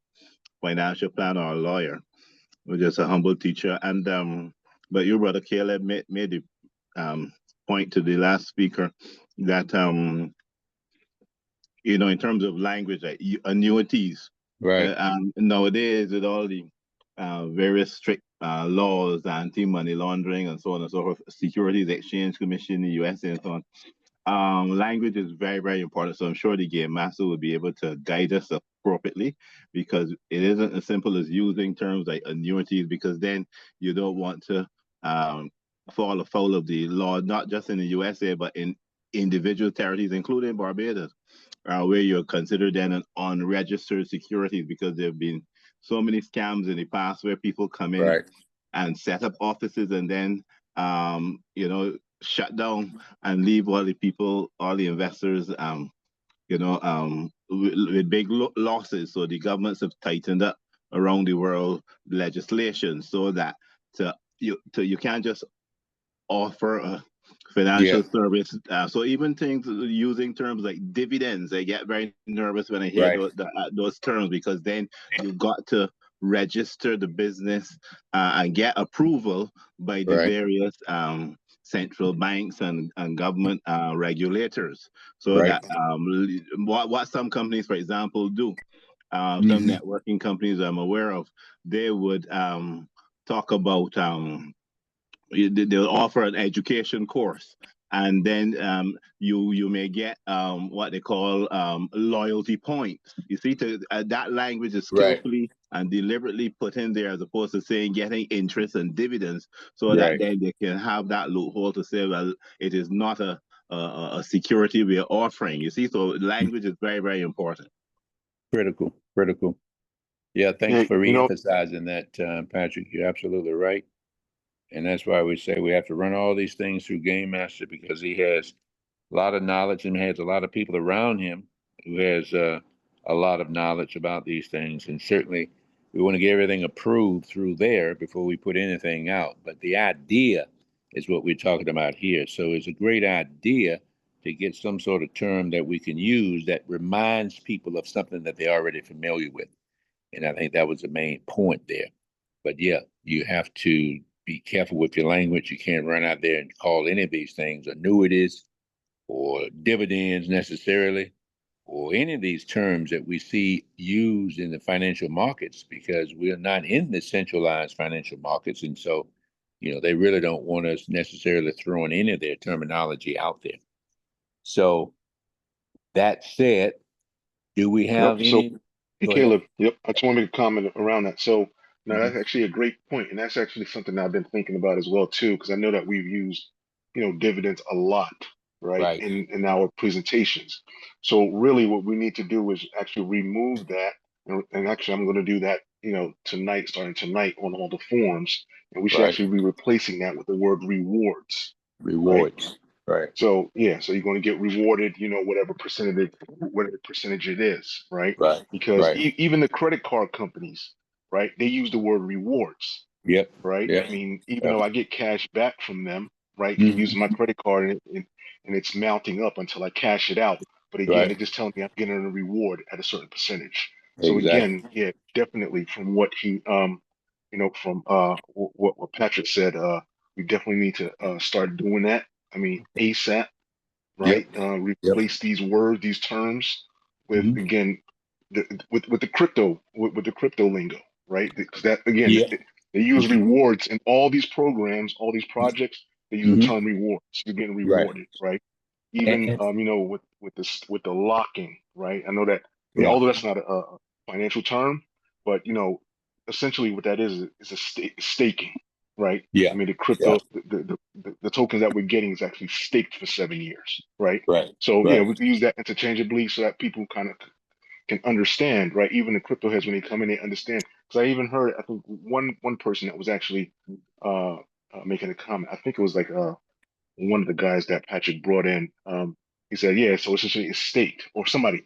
financial planner or a lawyer. I'm just a humble teacher. And but your brother Caleb made the point to the last speaker that in terms of language, like annuities, Right. nowadays with all the various strict laws, anti-money laundering, and so on and so forth, Securities Exchange Commission in the USA and so on. Language is very, very important. So I'm sure the game master will be able to guide us appropriately because it isn't as simple as using terms like annuities, because then you don't want to fall afoul of the law, not just in the USA, but in individual territories, including Barbados, where you're considered then an unregistered securities, because there have been so many scams in the past where people come in Right. and set up offices and then shut down and leave all the people, all the investors, with big losses. So the governments have tightened up around the world legislation so that you can't just offer a Yeah. financial service. So even things using terms like dividends, I get very nervous when I hear Right. those terms, because then you got to register the business and get approval by the Right. various central banks and government regulators. So Right. that what some companies, for example, do, some Mm-hmm. networking companies I'm aware of, they would talk about they'll offer an education course, and then you may get what they call loyalty points. You see, that language is Right. skillfully and deliberately put in there, as opposed to saying getting interest and dividends, so that Right. then they can have that loophole to say, well, it is not a security we are offering. You see, so language is very, very important. Critical. Critical. Yeah. Thanks Yeah, for re-emphasizing that, Patrick. You're absolutely right. And that's why we say we have to run all these things through Game Master, because he has a lot of knowledge and has a lot of people around him who has a lot of knowledge about these things. And certainly we want to get everything approved through there before we put anything out. But the idea is what we're talking about here. So it's a great idea to get some sort of term that we can use that reminds people of something that they're already familiar with. And I think that was the main point there. But yeah, you have to be careful with your language. You can't run out there and call any of these things annuities or dividends necessarily, or any of these terms that we see used in the financial markets, because we are not in the centralized financial markets. And so, they really don't want us necessarily throwing any of their terminology out there. So that said, do we have Yep. So, any? hey, Go ahead. Caleb. Yep. I just want to make a comment around that. So, now Mhm. that's actually a great point, and that's actually something that I've been thinking about as well too, because I know that we've used, dividends a lot, right, Right, in our presentations. So, really, what we need to do is actually remove that, and actually, I'm going to do that, tonight, starting tonight, on all the forms, and we should right. actually be replacing that with the word rewards, right? Rewards. Right, So yeah, so you're going to get rewarded, whatever percentage it is, right? right, Because right. even the credit card companies, right, they use the word rewards, Yep, right? I yep, mean, even yep. though I get cash back from them, right, for Mhm. using my credit card, and it's mounting up until I cash it out. But again, Right, they're just telling me I'm getting a reward at a certain percentage. So exactly. again, yeah, definitely from what from what Patrick said, we definitely need to start doing that. I mean, ASAP, Yep, right? yep. Replace these words, these terms with, Hmm. again, with the crypto, with the crypto lingo, right? Because that, again, Yeah. they use rewards in all these programs, all these projects. They use the Hmm. term rewards. You're getting Right. rewarded, right? Even And with the locking, right? I know that right. although that's not a financial term, but essentially what that is a staking, right? Yeah. I mean, the Yeah. crypto, the tokens that we're getting is actually staked for 7 years, right? Right. So yeah, Right. we can use that interchangeably so that people kind of can understand, right? Even the crypto heads, when they come in, they understand. Because I even heard, I think one person that was actually making a comment. I think it was like one of the guys that Patrick brought in. He said, yeah, so essentially it's staked or somebody.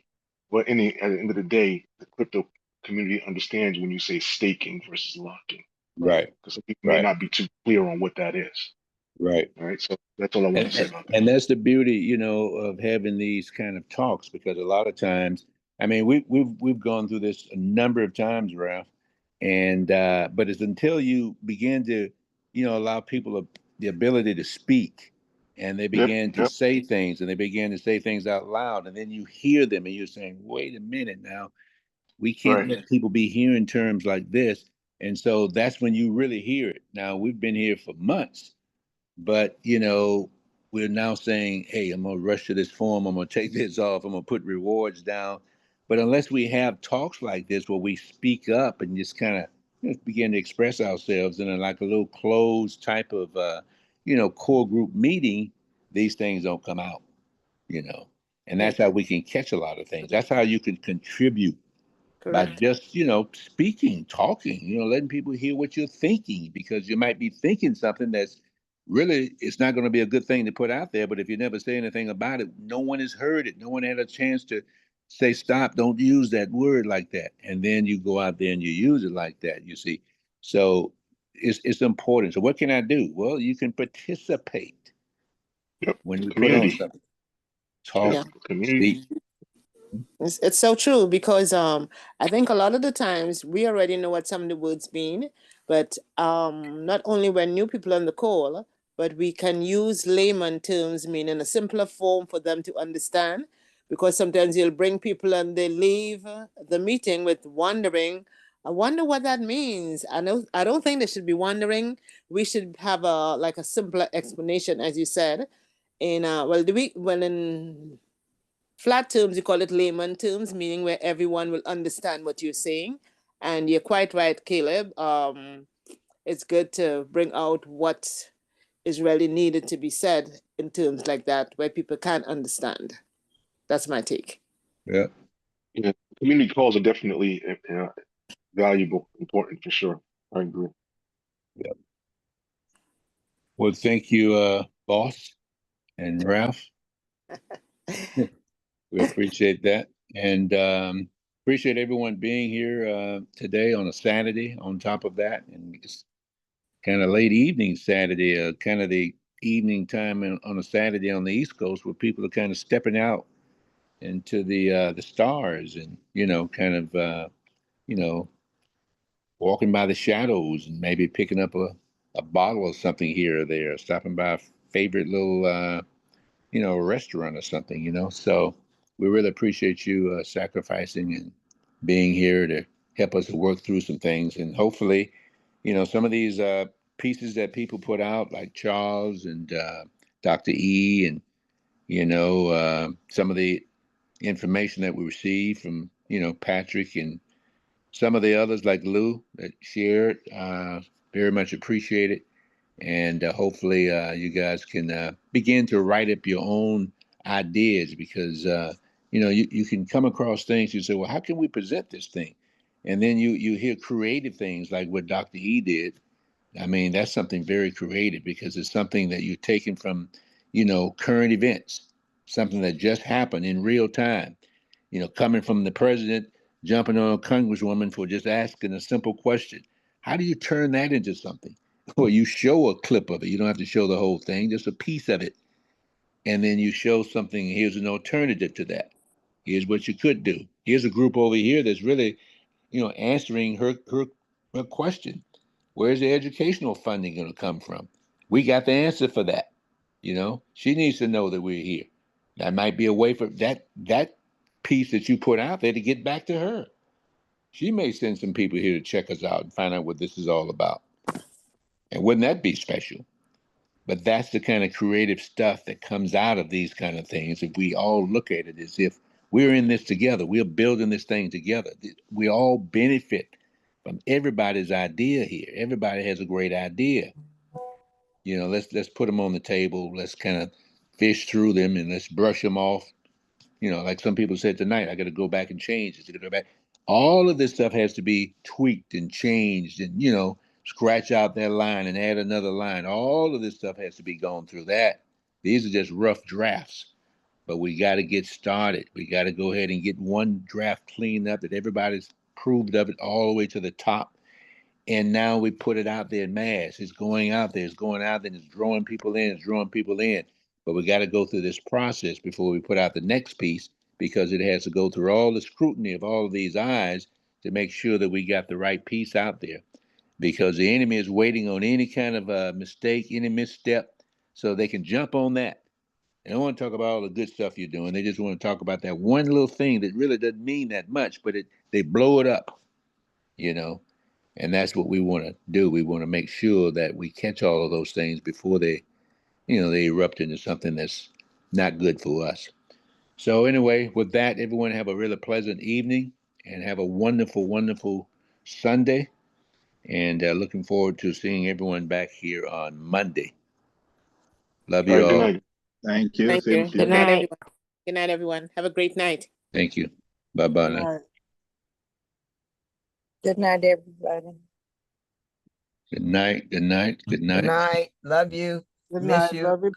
But at the end of the day, the crypto community understands when you say staking versus locking, right? Right. Because some people may Right. not be too clear on what that is. Right. All right. So that's all I want to And, say and about that. and that's the beauty, of having these kind of talks, because a lot of times, I mean, we've gone through this a number of times, Ralph, and but it's until you begin to, allow people the ability to speak, and they Yep. begin to Yep. say things, and they begin to say things out loud, and then you hear them, and you're saying, "Wait a minute now, we can't Right. let people be hearing terms like this." And so that's when you really hear it. Now we've been here for months, but we're now saying, "Hey, I'm gonna rush to this form. I'm gonna take this off. I'm gonna put rewards down." But unless we have talks like this where we speak up and just kind of begin to express ourselves in like a little closed type of core group meeting, these things don't come out. You know, and that's how we can catch a lot of things. That's how you can contribute by Correct. just speaking, talking, letting people hear what you're thinking, because you might be thinking something that's really, it's not going to be a good thing to put out there, but if you never say anything about it, no one has heard it, no one had a chance to say, stop, don't use that word like that, and then you go out there and you use it like that, you see. So it's important. So what can I do? Well, you can participate Yep. when we put on Community. something. Yep. Talk, Yeah, Community. speak. it's so true because I think a lot of the times we already know what some of the words mean, but not only when new people on the call, but we can use layman terms meaning a simpler form for them to understand, because sometimes you'll bring people and they leave the meeting with wondering, I wonder what that means. I don't think they should be wondering. We should have a like a simpler explanation, as you said. In in flat terms, you call it layman terms, meaning where everyone will understand what you're saying. And you're quite right, Caleb. It's good to bring out what is really needed to be said in terms like that, where people can understand. That's my take. Yeah. Yeah. Community calls are definitely valuable, important for sure. I agree. Yeah. Well, thank you, boss and Ralph. We appreciate that. And appreciate everyone being here today on a Saturday on top of that. And it's kind of late evening Saturday, kind of the evening time on a Saturday on the East Coast, where people are kind of stepping out into the stars, and, kind of, you know, walking by the shadows, and maybe picking up a bottle of something here or there, stopping by a favorite little, restaurant or something. So we really appreciate you sacrificing and being here to help us to work through some things. And hopefully, some of these pieces that people put out, like Charles and Dr. E, and, some of the information that we received from, Patrick and some of the others like Lou that shared, very much appreciated. And hopefully you guys can begin to write up your own ideas, because you can come across things, you say, well, how can we present this thing? And then you hear creative things like what Dr. E did. I mean, that's something very creative, because it's something that you're taking from current events, something that just happened in real time, coming from the president jumping on a congresswoman for just asking a simple question. How do you turn that into something? Well, you show a clip of it. You don't have to show the whole thing, just a piece of it. And then you show something. Here's an alternative to that. Here's what you could do. Here's a group over here that's really, answering her question. Where's the educational funding going to come from? We got the answer for that. She needs to know that we're here. That might be a way for that piece that you put out there to get back to her. She may send some people here to check us out and find out what this is all about. And wouldn't that be special? But that's the kind of creative stuff that comes out of these kind of things. If we all look at it as if we're in this together, we're building this thing together. We all benefit from everybody's idea here. Everybody has a great idea. Let's put them on the table. Let's kind of fish through them and let's brush them off. Like some people said tonight, I got to go back and change this. I got to go back. All of this stuff has to be tweaked and changed, and scratch out that line and add another line. All of this stuff has to be gone through that. These are just rough drafts, but we got to get started. We got to go ahead and get one draft cleaned up that everybody's approved of it all the way to the top. And now we put it out there in mass. It's going out there. It's going out there. And it's drawing people in. It's drawing people in. But we got to go through this process before we put out the next piece, because it has to go through all the scrutiny of all of these eyes to make sure that we got the right piece out there. Because the enemy is waiting on any kind of a mistake, any misstep, so they can jump on that. They don't want to talk about all the good stuff you're doing. They just want to talk about that one little thing that really doesn't mean that much, but they blow it up, And that's what we want to do. We want to make sure that we catch all of those things before they erupt into something that's not good for us. So anyway, with that, everyone have a really pleasant evening and have a wonderful, wonderful Sunday. And looking forward to seeing everyone back here on Monday. Love All you right, good all. night. Thank you. Thank Same you. to Good you. night, everyone. Good night, everyone. Have a great night. Thank you. Bye-bye now. Right. Good night, everybody. Good night. Good night. Good night. Good night. Love you. Good Miss night. you. Love you.